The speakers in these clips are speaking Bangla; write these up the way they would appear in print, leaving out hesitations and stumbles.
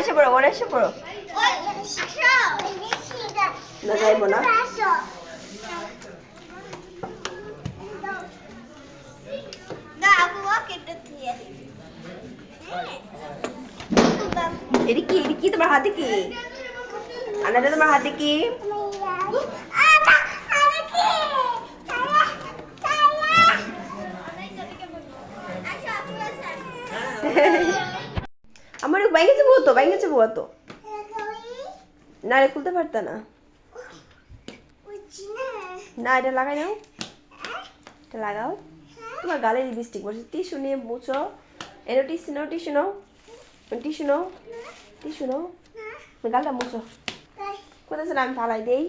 এসে পড়ো, ওরা এসে পড়ো। না যাইবো না। এটা কি তোমার হাতে কি? আনাটা তোমার হাতে কি? আমার বাইকে যাবো তো না রে, খুলতে পারতা না। না এটা লাগাই নাও, এটা লাগাও। তোমার গালে লিপস্টিক বসে। টিস্যু নিয়ে মুছো। এনো টিস্যু নাও, টিস্যু নাও, টিস্যু নাও, টিস্যু নাও, গালটা মুছো। কোথায় আমি ফালাই দেই?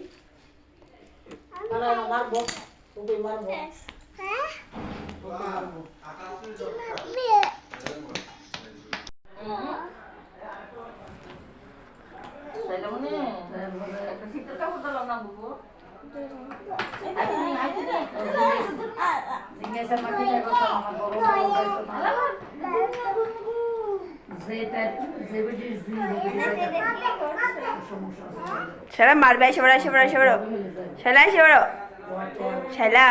শালা মারবে। এসে বড়, এসে বড়, এসে বড়। শালা এসে বড়, শালা।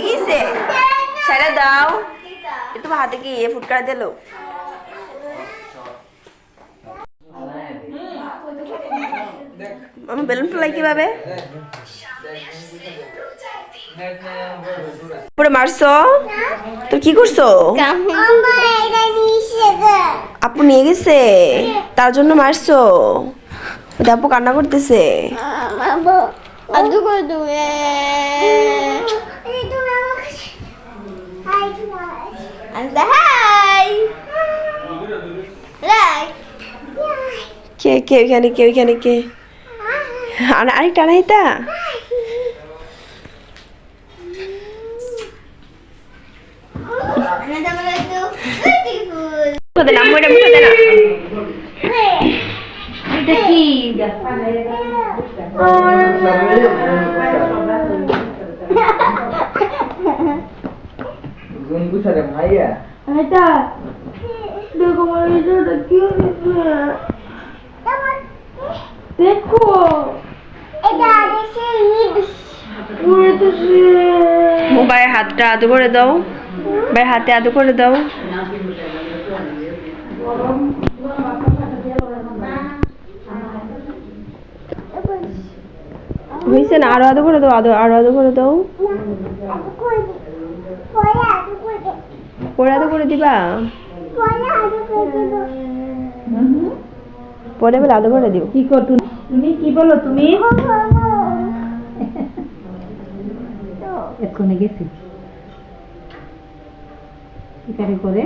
কিসে শালা দাও। তোমার হাতে কি ফুটকারা দিল? আমি বেলুন ফেলাই কিভাবে? পুরো মারছো? তো কি করছো? আপু নিয়ে গেছে, তার জন্য মারছো? আপু কান্না করতেছে। কে কে ওইখানে, কে ওইখানে, কে? আরেকটা আনাইতা। দেখো ভাইয়ের হাতটা আদু করে দাও, ভাইয়ের হাতে আদু করে দাও। হয়েছে না? আরো আদু করে দাও, আরো আদু করে দাও। পরে আদু করে দিবা? পরে বলে আদু করে দিব। কি কর তুমি? কি বলো তুমি? এক্ষুনি গেছি কি করে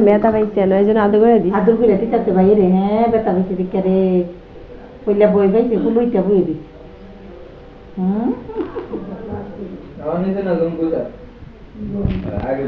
ব্যথা পাইছে না, এই জন্য আদু করে দিই। আদু করে দিতে ভাই রে। হ্যাঁ ব্যথা পাইছে দিকে রে। পইলা বই পাইছে, কুলুইটা বই দিস। আগে